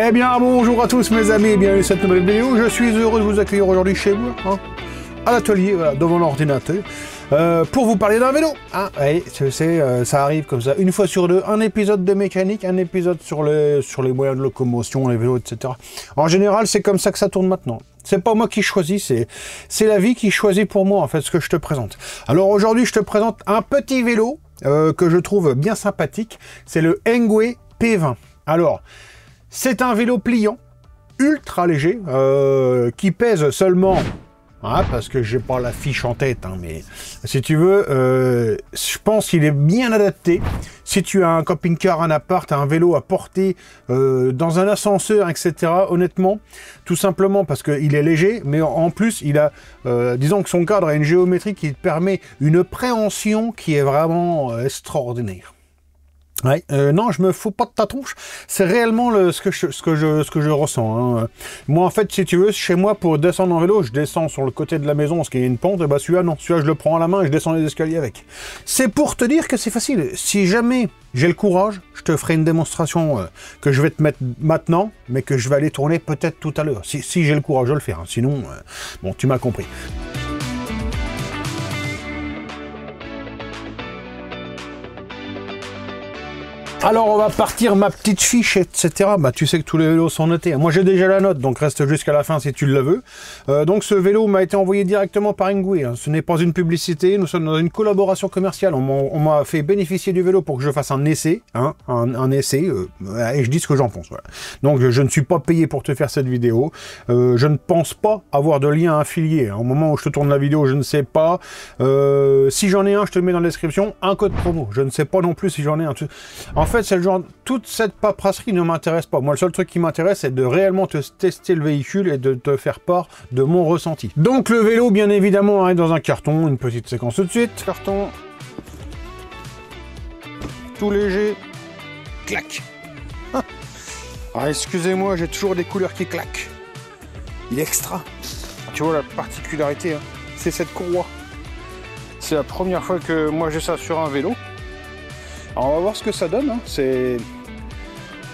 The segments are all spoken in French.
Eh bien, bonjour à tous mes amis, bienvenue à cette nouvelle vidéo. Je suis heureux de vous accueillir aujourd'hui chez vous, hein, à l'atelier, voilà, devant l'ordinateur, pour vous parler d'un vélo. Hein. Oui, ça arrive comme ça, une fois sur deux, un épisode de mécanique, un épisode sur les moyens de locomotion, les vélos, etc. En général, c'est comme ça que ça tourne maintenant. C'est pas moi qui choisis, c'est la vie qui choisit pour moi, en fait, ce que je te présente. Alors aujourd'hui, je te présente un petit vélo que je trouve bien sympathique. C'est le Engwe P20. Alors, c'est un vélo pliant, ultra léger, qui pèse seulement... Ah, parce que j'ai pas la fiche en tête, hein, mais si tu veux, je pense qu'il est bien adapté. Si tu as un camping-car, un appart, un vélo à porter dans un ascenseur, etc., honnêtement, tout simplement parce qu'il est léger, mais en plus, il a, disons que son cadre a une géométrie qui permet une préhension qui est vraiment extraordinaire. Ouais, non, je me fous pas de ta tronche. C'est réellement ce que je ressens. Hein. Moi, en fait, si tu veux, chez moi, pour descendre en vélo, je descends sur le côté de la maison, parce qu'il y a une pente, et bah celui-là, non. Celui-là, je le prends à la main et je descends les escaliers avec. C'est pour te dire que c'est facile. Si jamais j'ai le courage, je te ferai une démonstration que je vais te mettre maintenant, mais que je vais aller tourner peut-être tout à l'heure. Si j'ai le courage de le faire. Hein. Sinon, bon, tu m'as compris. Alors on va partir ma petite fiche, etc. Bah tu sais que tous les vélos sont notés. Moi j'ai déjà la note, donc reste jusqu'à la fin si tu le veux. Donc ce vélo m'a été envoyé directement par Engwe. Hein. Ce n'est pas une publicité, nous sommes dans une collaboration commerciale. On m'a fait bénéficier du vélo pour que je fasse un essai, hein, un essai, et je dis ce que j'en pense. Voilà. Donc je ne suis pas payé pour te faire cette vidéo. Je ne pense pas avoir de lien affilié. Hein. Au moment où je te tourne la vidéo, je ne sais pas. Si j'en ai un, je te le mets dans la description. Un code promo. Je ne sais pas non plus si j'en ai un. En fait, c'est le genre, toute cette paperasserie ne m'intéresse pas. Moi, le seul truc qui m'intéresse, c'est de réellement te tester le véhicule et de te faire part de mon ressenti. Donc, le vélo, bien évidemment, arrive dans un carton. Une petite séquence tout de suite. Carton. Tout léger. Clac. Ah, excusez-moi, j'ai toujours des couleurs qui claquent. Il est extra. Tu vois la particularité, hein, c'est cette courroie. C'est la première fois que moi j'ai ça sur un vélo. Alors on va voir ce que ça donne, hein.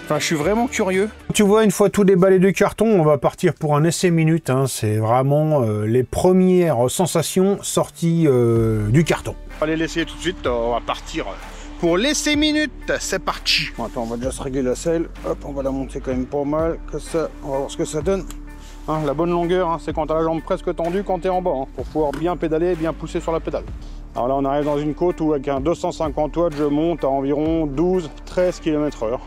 Enfin, je suis vraiment curieux. Tu vois, une fois tout déballé du carton, on va partir pour un essai minute. Hein. C'est vraiment les premières sensations sorties du carton. Allez, l'essayer tout de suite, on va partir pour l'essai minute. C'est parti. Bon, attends, on va déjà se régler la selle. Hop, on va la monter quand même pas mal. Que ça, on va voir ce que ça donne. Hein, la bonne longueur, hein, c'est quand tu as la jambe presque tendue quand tu es en bas, hein, pour pouvoir bien pédaler et bien pousser sur la pédale. Alors là, on arrive dans une côte où avec un 250 watts, je monte à environ 12-13 km/h.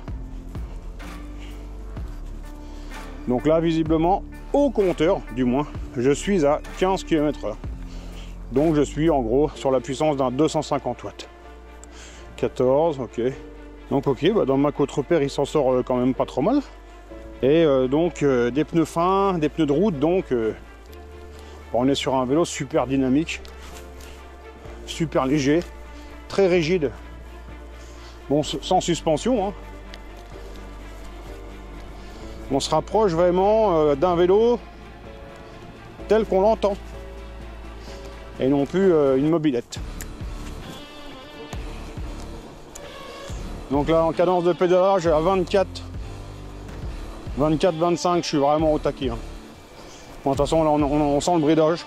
Donc là, visiblement, au compteur, du moins, je suis à 15 km/h. Donc je suis en gros sur la puissance d'un 250 watts. 14, ok. Donc ok, bah dans ma côte repère, il s'en sort quand même pas trop mal. Et donc des pneus fins, des pneus de route, donc on est sur un vélo super dynamique. Super léger, très rigide, bon, sans suspension. Hein. On se rapproche vraiment d'un vélo tel qu'on l'entend et non plus une mobilette. Donc là, en cadence de pédalage à 24-25, je suis vraiment au taquet. Hein. Bon, de toute façon, là, on sent le bridage.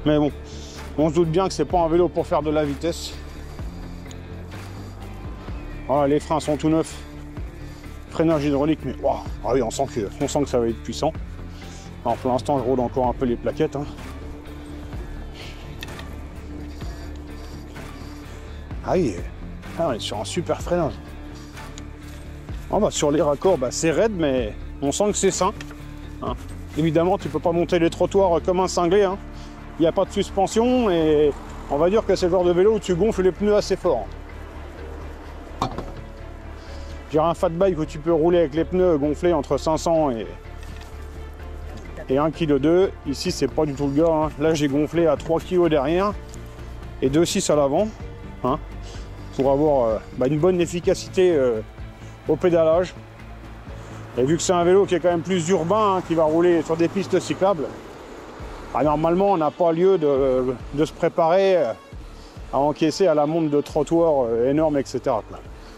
Mais bon, on se doute bien que c'est pas un vélo pour faire de la vitesse. Voilà, les freins sont tout neufs. Freinage hydraulique, mais wow, ah oui, on sent que ça va être puissant. Alors pour l'instant, je roule encore un peu les plaquettes. Hein. Ah oui, on est sur un super freinage. Ah bah, sur les raccords, bah, c'est raide, mais on sent que c'est sain. Hein. Évidemment, tu peux pas monter les trottoirs comme un cinglé. Hein. Il n'y a pas de suspension et on va dire que c'est le genre de vélo où tu gonfles les pneus assez fort. J'ai un fat bike où tu peux rouler avec les pneus gonflés entre 500 et 1,2 kg. Ici, c'est pas du tout le cas. Hein. Là, j'ai gonflé à 3 kg derrière et 2,6 à l'avant, hein, pour avoir une bonne efficacité au pédalage. Et vu que c'est un vélo qui est quand même plus urbain, hein, qui va rouler sur des pistes cyclables, normalement, on n'a pas lieu de se préparer à encaisser à la monte de trottoirs énormes, etc.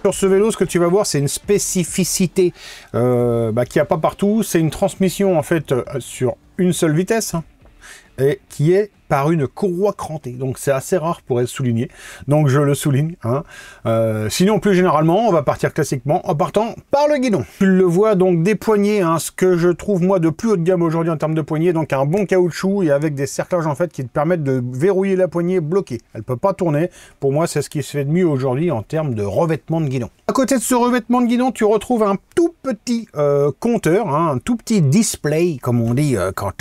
Sur ce vélo, ce que tu vas voir, c'est une spécificité qu'il n'y a pas partout. C'est une transmission en fait sur une seule vitesse, hein, et qui est par une courroie crantée. Donc c'est assez rare pour être souligné. Donc je le souligne. Hein. Sinon, plus généralement, on va partir classiquement en partant par le guidon. Tu le vois donc des poignées, hein, ce que je trouve moi de plus haut de gamme aujourd'hui en termes de poignées. Donc un bon caoutchouc et avec des cerclages en fait qui te permettent de verrouiller la poignée bloquée. Elle peut pas tourner. Pour moi, c'est ce qui se fait de mieux aujourd'hui en termes de revêtement de guidon. À côté de ce revêtement de guidon, tu retrouves un tout petit compteur, hein, un tout petit display, comme on dit quand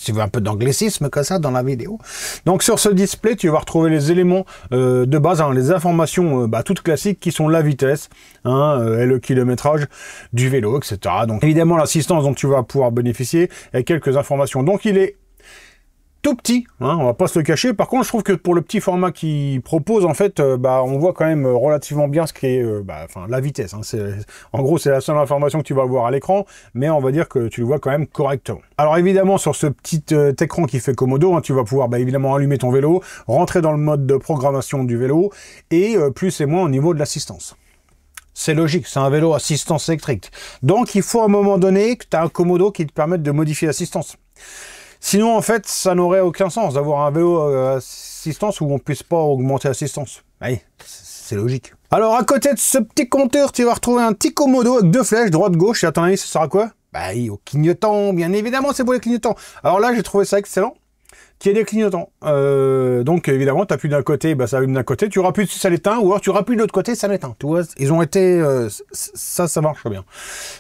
tu veux un peu d'anglicisme comme ça dans la vidéo. Donc sur ce display, tu vas retrouver les éléments de base, hein, les informations toutes classiques qui sont la vitesse, hein, et le kilométrage du vélo, etc. Donc évidemment l'assistance dont tu vas pouvoir bénéficier et quelques informations. Donc il est tout petit, hein, on va pas se le cacher. Par contre, je trouve que pour le petit format qu'il propose, en fait, on voit quand même relativement bien ce qui est, la vitesse. Hein, en gros, c'est la seule information que tu vas voir à l'écran, mais on va dire que tu le vois quand même correctement. Alors évidemment, sur ce petit écran qui fait Komodo, hein, tu vas pouvoir évidemment allumer ton vélo, rentrer dans le mode de programmation du vélo, et plus et moins au niveau de l'assistance. C'est logique, c'est un vélo assistance électrique. Donc il faut à un moment donné que tu as un Komodo qui te permette de modifier l'assistance. Sinon, en fait, ça n'aurait aucun sens d'avoir un vélo assistance où on ne puisse pas augmenter l'assistance. Oui, c'est logique. Alors, à côté de ce petit compteur, tu vas retrouver un petit Komodo avec deux flèches, droite-gauche. Et à ton avis, ça sert à quoi? Au clignotant, bien évidemment, c'est pour les clignotants. Alors là, j'ai trouvé ça excellent, qu'il y ait des clignotants. Donc, évidemment, tu appuies d'un côté, ça allume d'un côté. Tu rappuies dessus, ça l'éteint. Ou alors, tu rappuies de l'autre côté, ça l'éteint. Tu vois, ils ont été... ça marche bien.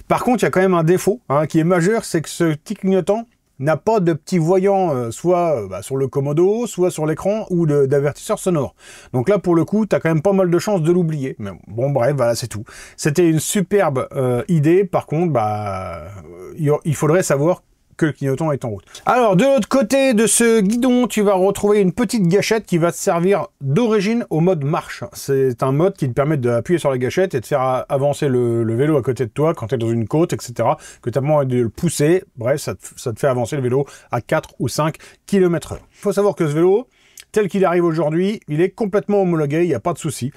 Par contre, il y a quand même un défaut, hein, qui est majeur, c'est que ce petit clignotant n'a pas de petits voyants, soit sur le Komodo, soit sur l'écran, ou d'avertisseur sonore. Donc là, pour le coup, tu as quand même pas mal de chances de l'oublier. Mais bon, bref, voilà, c'est tout. C'était une superbe idée. Par contre, il faudrait savoir que le clignotant est en route. Alors, de l'autre côté de ce guidon, tu vas retrouver une petite gâchette qui va te servir d'origine au mode marche. C'est un mode qui te permet d'appuyer sur la gâchette et de faire avancer le vélo à côté de toi quand tu es dans une côte, etc. Que tu as besoin de le pousser. Bref, ça te fait avancer le vélo à 4 ou 5 km/h. Il faut savoir que ce vélo, tel qu'il arrive aujourd'hui, il est complètement homologué, il n'y a pas de souci.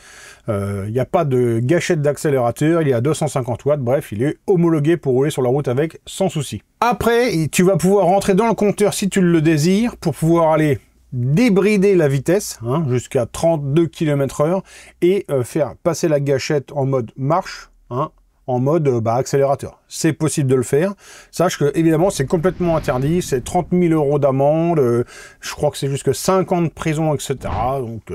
Il n'y a pas de gâchette d'accélérateur, il est à 250 watts, bref, il est homologué pour rouler sur la route avec sans souci. Après, tu vas pouvoir rentrer dans le compteur si tu le désires, pour pouvoir aller débrider la vitesse, hein, jusqu'à 32 km/h, et faire passer la gâchette en mode marche, hein, en mode accélérateur. C'est possible de le faire. Sache que, évidemment, c'est complètement interdit. C'est 30 000 € d'amende. Je crois que c'est jusque 5 ans de prison, etc. Donc,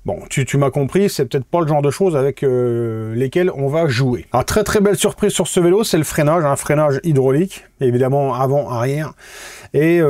bon, tu m'as compris, c'est peut-être pas le genre de choses avec lesquelles on va jouer. Alors, très très belle surprise sur ce vélo, c'est le freinage, un freinage hydraulique, évidemment avant, arrière, et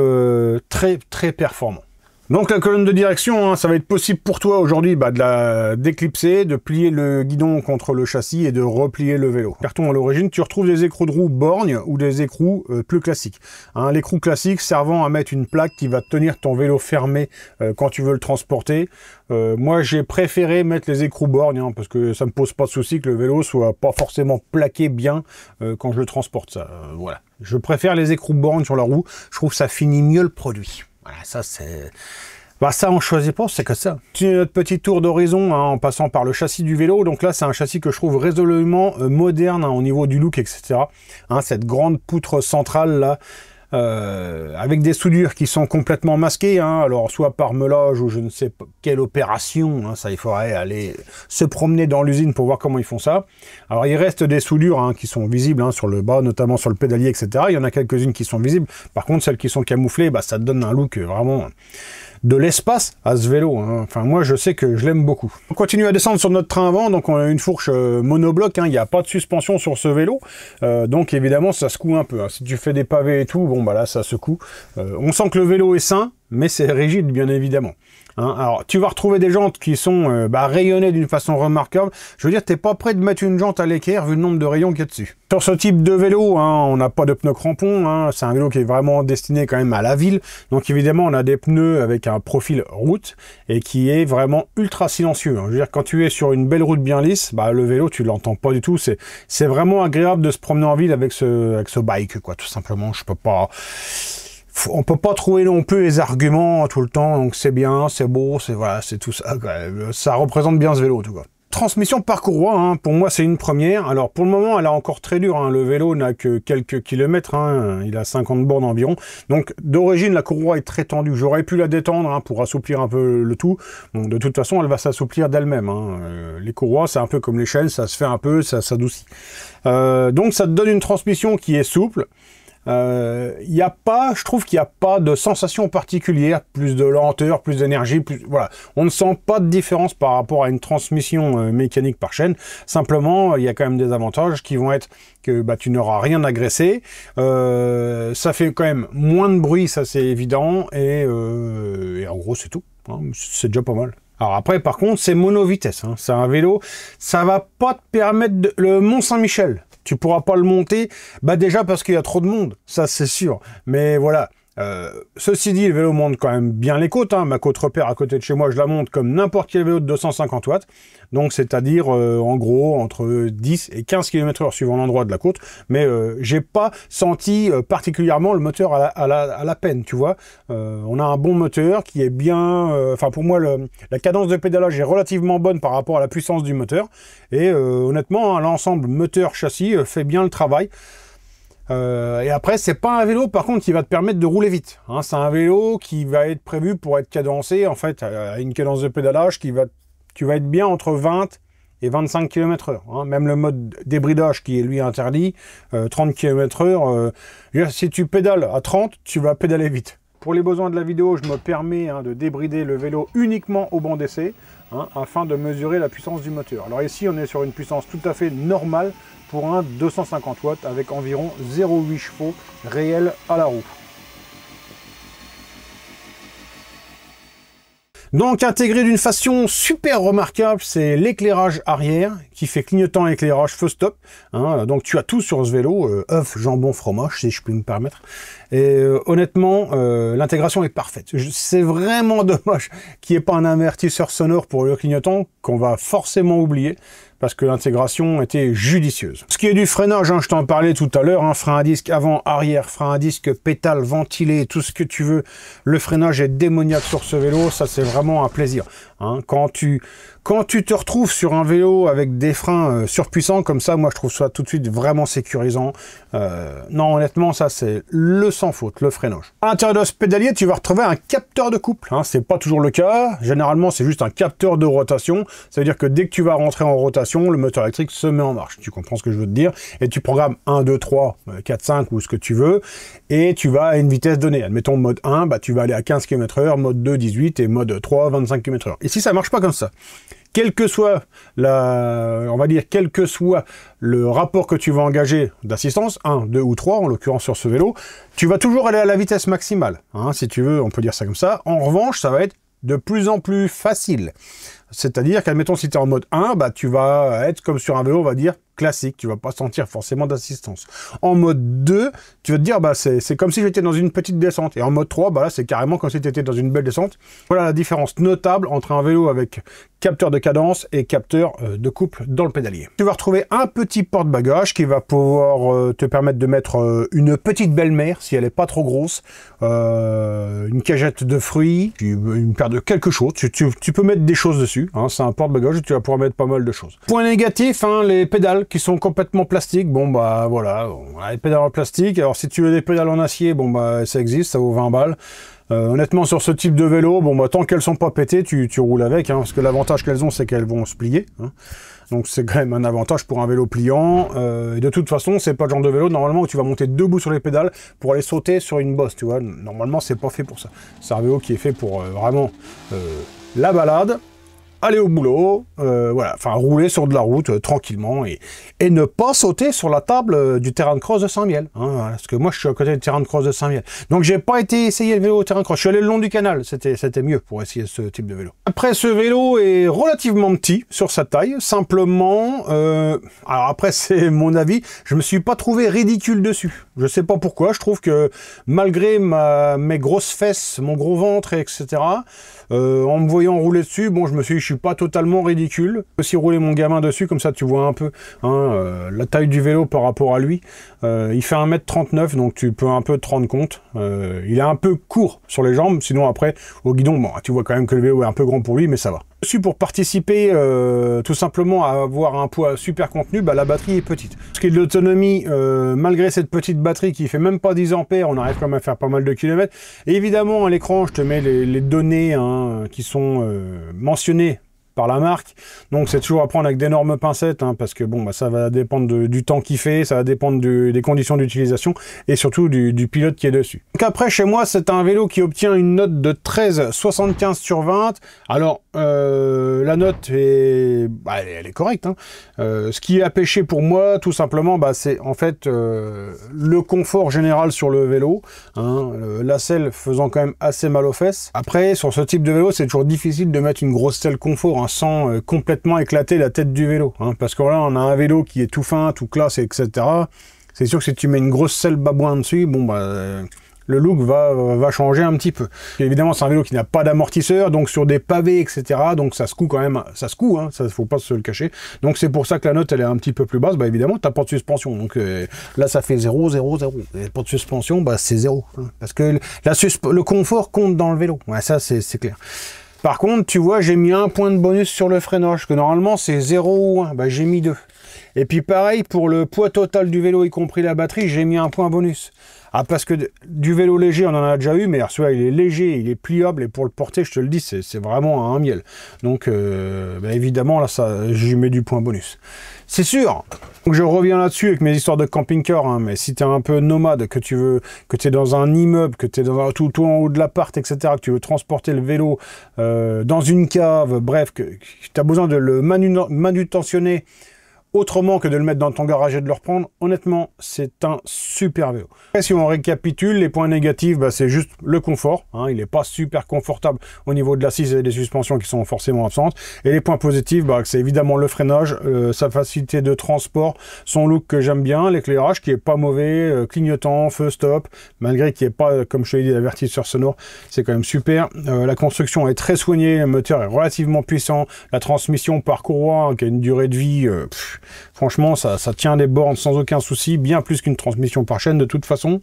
très très performant. Donc la colonne de direction, hein, ça va être possible pour toi aujourd'hui de la déclipser, de plier le guidon contre le châssis et de replier le vélo. Carton à l'origine, tu retrouves des écrous de roue borgne ou des écrous plus classiques. Hein, l'écrou classique servant à mettre une plaque qui va tenir ton vélo fermé quand tu veux le transporter. Moi j'ai préféré mettre les écrous borgnes, hein, parce que ça me pose pas de souci que le vélo soit pas forcément plaqué bien quand je le transporte. Ça, voilà. Je préfère les écrous borgnes sur la roue, je trouve que ça finit mieux le produit. Voilà, ça c'est... ça on choisit pas, c'est que ça. C'est notre petit tour d'horizon, hein, en passant par le châssis du vélo. Donc là c'est un châssis que je trouve résolument moderne, hein, au niveau du look, etc. Hein, cette grande poutre centrale là, avec des soudures qui sont complètement masquées, hein, alors soit par meulage ou je ne sais pas quelle opération, hein, ça il faudrait aller se promener dans l'usine pour voir comment ils font ça. Alors il reste des soudures, hein, qui sont visibles, hein, sur le bas, notamment sur le pédalier, etc. Il y en a quelques-unes qui sont visibles, par contre celles qui sont camouflées, ça donne un look vraiment de l'espace à ce vélo, hein. Enfin moi je sais que je l'aime beaucoup. On continue à descendre sur notre train avant, donc on a une fourche monobloc, hein. Il n'y a pas de suspension sur ce vélo, donc évidemment ça secoue un peu, hein. Si tu fais des pavés et tout, bon là ça secoue. On sent que le vélo est sain, mais c'est rigide bien évidemment. Hein, alors, tu vas retrouver des jantes qui sont rayonnées d'une façon remarquable. Je veux dire, t'es pas prêt de mettre une jante à l'équerre vu le nombre de rayons qu'il y a dessus. Sur ce type de vélo, hein, on n'a pas de pneus crampons. Hein, c'est un vélo qui est vraiment destiné quand même à la ville. Donc évidemment, on a des pneus avec un profil route et qui est vraiment ultra silencieux. Hein. Je veux dire, quand tu es sur une belle route bien lisse, le vélo, tu l'entends pas du tout. C'est vraiment agréable de se promener en ville avec ce bike, quoi. Tout simplement, je peux pas... On peut pas trouver non plus les arguments tout le temps, donc c'est bien, c'est beau, c'est voilà, c'est tout ça. Ça représente bien ce vélo, en tout cas. Transmission par courroie, hein, pour moi c'est une première. Alors pour le moment elle est encore très dure, hein. Le vélo n'a que quelques kilomètres, hein. Il a 50 bornes environ. Donc d'origine la courroie est très tendue. J'aurais pu la détendre, hein, pour assouplir un peu le tout. Bon, de toute façon elle va s'assouplir d'elle-même, hein. Les courroies c'est un peu comme les chaînes, ça se fait un peu, ça s'adoucit. Donc ça te donne une transmission qui est souple. Je trouve qu'il n'y a pas de sensation particulière, plus de lenteur, plus d'énergie, voilà. On ne sent pas de différence par rapport à une transmission mécanique par chaîne. Simplement, il y a quand même des avantages qui vont être que tu n'auras rien agressé. Ça fait quand même moins de bruit, ça c'est évident, et en gros c'est tout, hein. C'est déjà pas mal. Alors après, par contre, c'est mono-vitesse, hein. C'est un vélo, ça va pas te permettre le Mont-Saint-Michel. Tu pourras pas le monter, déjà parce qu'il y a trop de monde, ça c'est sûr. Mais voilà, ceci dit, le vélo monte quand même bien les côtes, hein. Ma côte repère à côté de chez moi, je la monte comme n'importe quel vélo de 250 watts. Donc c'est-à-dire en gros entre 10 et 15 km/h suivant l'endroit de la côte. Mais j'ai pas senti particulièrement le moteur à la peine, tu vois. On a un bon moteur qui est bien... Enfin pour moi, la cadence de pédalage est relativement bonne par rapport à la puissance du moteur. Et honnêtement, l'ensemble moteur-châssis fait bien le travail. Et après, c'est pas un vélo, par contre, qui va te permettre de rouler vite, hein. C'est un vélo qui va être prévu pour être cadencé, en fait, à une cadence de pédalage tu vas être bien entre 20 et 25 km/h. Hein. Même le mode débridage qui est lui interdit, 30 km/h. Si tu pédales à 30, tu vas pédaler vite. Pour les besoins de la vidéo, je me permets, hein, de débrider le vélo uniquement au banc d'essai, hein, afin de mesurer la puissance du moteur. Alors ici, on est sur une puissance tout à fait normale pour un 250 watts avec environ 0,8 chevaux réels à la roue. Donc intégré d'une façon super remarquable, c'est l'éclairage arrière qui fait clignotant éclairage feu stop, hein. Donc tu as tout sur ce vélo, œuf, jambon, fromage si je puis me permettre. Et honnêtement, l'intégration est parfaite. C'est vraiment dommage qu'il n'y ait pas un avertisseur sonore pour le clignotant qu'on va forcément oublier, parce que l'intégration était judicieuse. Ce qui est du freinage, hein, je t'en parlais tout à l'heure, hein, frein à disque avant, arrière, frein à disque, pétale, ventilé, tout ce que tu veux. Le freinage est démoniaque sur ce vélo, ça c'est vraiment un plaisir. Hein. Quand tu te retrouves sur un vélo avec des freins surpuissants comme ça, moi je trouve ça tout de suite vraiment sécurisant. Non, honnêtement, ça c'est le sans faute, le freinage. À l'intérieur de ce pédalier, tu vas retrouver un capteur de couple. Hein. C'est pas toujours le cas. Généralement, c'est juste un capteur de rotation. Ça veut dire que dès que tu vas rentrer en rotation, le moteur électrique se met en marche. Tu comprends ce que je veux te dire? Et tu programmes 1, 2, 3, 4, 5 ou ce que tu veux. Et tu vas à une vitesse donnée. Admettons mode 1, tu vas aller à 15 km/h, mode 2, 18 et mode 3, 25 km/h. Ici, ça marche pas comme ça. Quel que soit quel que soit le rapport que tu vas engager d'assistance, 1, 2 ou 3, en l'occurrence sur ce vélo, tu vas toujours aller à la vitesse maximale, hein, si tu veux, on peut dire ça comme ça. En revanche, ça va être de plus en plus facile. C'est-à-dire qu'admettons, si tu es en mode 1, tu vas être comme sur un vélo, on va dire, classique. Tu vas pas sentir forcément d'assistance. En mode 2, tu vas te dire, c'est comme si j'étais dans une petite descente. Et en mode 3, là, c'est carrément comme si tu étais dans une belle descente. Voilà la différence notable entre un vélo avec capteur de cadence et capteur de couple dans le pédalier. Tu vas retrouver un petit porte-bagages qui va pouvoir te permettre de mettre une petite belle-mère, si elle est pas trop grosse, une cagette de fruits, une paire de quelque chose. Tu peux mettre des choses dessus. Hein, c'est un porte-bagages et tu vas pouvoir mettre pas mal de choses. Point négatif, hein, les pédales qui sont complètement plastiques. Voilà, les pédales en plastique. Alors si tu veux des pédales en acier, ça existe, ça vaut 20 balles. Honnêtement, sur ce type de vélo, tant qu'elles sont pas pétées, tu roules avec, hein, parce que l'avantage qu'elles ont, c'est qu'elles vont se plier. Hein. Donc c'est quand même un avantage pour un vélo pliant. Et de toute façon, c'est pas le genre de vélo normalement où tu vas monter debout sur les pédales pour aller sauter sur une bosse, tu vois. Normalement, c'est pas fait pour ça. C'est un vélo qui est fait pour vraiment la balade, aller au boulot, voilà, enfin rouler sur de la route tranquillement et ne pas sauter sur la table du terrain de cross de Saint-Miel, hein, voilà, parce que moi je suis à côté du terrain de cross de Saint-Miel. Donc j'ai pas été essayer le vélo au terrain de cross, je suis allé le long du canal, c'était mieux pour essayer ce type de vélo. Après, ce vélo est relativement petit sur sa taille, simplement, alors après c'est mon avis, je me suis pas trouvé ridicule dessus. Je sais pas pourquoi, je trouve que malgré mes grosses fesses, mon gros ventre, etc., en me voyant rouler dessus, je me suis dit, je suis pas totalement ridicule. Je peux aussi rouler mon gamin dessus, comme ça tu vois un peu la taille du vélo par rapport à lui. Il fait 1m39, donc tu peux un peu te rendre compte. Il est un peu court sur les jambes, sinon après, au guidon, tu vois quand même que le vélo est un peu grand pour lui, mais ça va. Aussi pour participer tout simplement à avoir un poids super contenu, bah, la batterie est petite. Ce qui est de l'autonomie, malgré cette petite batterie qui fait même pas 10 ampères, on arrive quand même à faire pas mal de kilomètres. Et évidemment, à l'écran, je te mets les données hein, qui sont mentionnées par la marque, donc c'est toujours à prendre avec d'énormes pincettes, hein, parce que bon, bah, ça va dépendre du temps qu'il fait, ça va dépendre des conditions d'utilisation, et surtout du pilote qui est dessus. Donc après, chez moi, c'est un vélo qui obtient une note de 13,75 sur 20, alors la note est, bah, elle est correcte, hein. Ce qui a pêché pour moi, tout simplement, bah, c'est en fait le confort général sur le vélo, hein, la selle faisant quand même assez mal aux fesses. Après, sur ce type de vélo, c'est toujours difficile de mettre une grosse selle confort, hein, sans complètement éclater la tête du vélo, hein, parce que là on a un vélo qui est tout fin, tout classe, etc. C'est sûr que si tu mets une grosse selle babouin dessus, bon bah le look va changer un petit peu. Et évidemment c'est un vélo qui n'a pas d'amortisseur, donc sur des pavés, etc. donc ça secoue quand même, ça secoue, hein, ça faut pas se le cacher. Donc c'est pour ça que la note elle est un petit peu plus basse. Bah évidemment t'as pas de suspension, donc là ça fait 0, 0, 0. Et pas de suspension, bah c'est 0, hein, parce que le confort compte dans le vélo. Ouais, ça c'est clair. Par contre, tu vois, j'ai mis un point de bonus sur le freinage, que normalement c'est 0 ou 1, bah j'ai mis 2. Et puis pareil, pour le poids total du vélo, y compris la batterie, j'ai mis un point bonus. Ah, parce que du vélo léger, on en a déjà eu, mais celui-là, il est léger, il est pliable, et pour le porter, je te le dis, c'est vraiment un miel. Donc, bah, évidemment, là, j'y mets du point bonus. C'est sûr. Donc, je reviens là-dessus avec mes histoires de camping-car, hein, mais si tu es un peu nomade, que tu es dans un immeuble, que tu es tout en haut de l'appart, etc., que tu veux transporter le vélo dans une cave, bref, que tu as besoin de le manutentionner autrement que de le mettre dans ton garage et de le reprendre, honnêtement, c'est un super vélo. Et si on récapitule, les points négatifs, bah, c'est juste le confort, hein, il n'est pas super confortable au niveau de l'assise et des suspensions qui sont forcément absentes. Et les points positifs, bah, c'est évidemment le freinage, sa facilité de transport, son look que j'aime bien, l'éclairage qui est pas mauvais, clignotant, feu stop, malgré qu'il n'y ait pas, comme je te l'ai dit, l'avertisseur sonore, c'est quand même super. La construction est très soignée, le moteur est relativement puissant, la transmission par courroie, hein, qui a une durée de vie... franchement, ça tient les bornes sans aucun souci, bien plus qu'une transmission par chaîne de toute façon.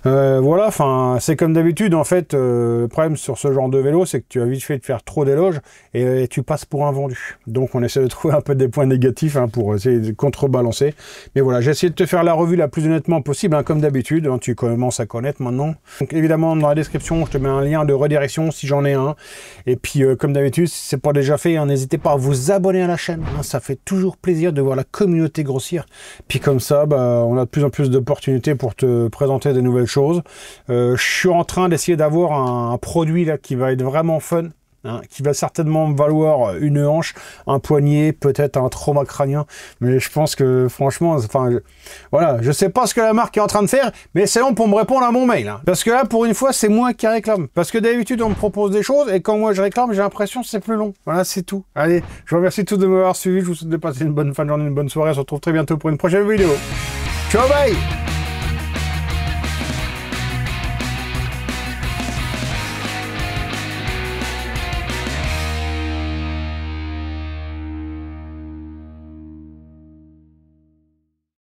Voilà, enfin, c'est comme d'habitude, en fait, le problème sur ce genre de vélo, c'est que tu as vite fait de faire trop d'éloges et tu passes pour un vendu. Donc, on essaie de trouver un peu des points négatifs, hein, pour essayer de contrebalancer. Mais voilà, j'ai essayé de te faire la revue la plus honnêtement possible, hein, comme d'habitude, hein, tu commences à connaître maintenant. Donc, évidemment, dans la description, je te mets un lien de redirection si j'en ai un. Et puis, comme d'habitude, si c'est pas déjà fait, hein, n'hésitez pas à vous abonner à la chaîne. Hein, ça fait toujours plaisir de voir la communauté grossir. Puis comme ça, bah, on a de plus en plus d'opportunités pour te présenter des nouvelles choses. Je suis en train d'essayer d'avoir un produit là qui va être vraiment fun, hein, qui va certainement me valoir une hanche, un poignet, peut-être un trauma crânien, mais je pense que franchement, enfin, voilà, je sais pas ce que la marque est en train de faire, mais c'est bon pour me répondre à mon mail, hein, parce que là, pour une fois, c'est moi qui réclame, parce que d'habitude, on me propose des choses, et quand moi je réclame, j'ai l'impression que c'est plus long. Voilà, c'est tout. Allez, je vous remercie tous de m'avoir suivi, je vous souhaite de passer une bonne fin de journée, une bonne soirée, on se retrouve très bientôt pour une prochaine vidéo. Ciao, bye!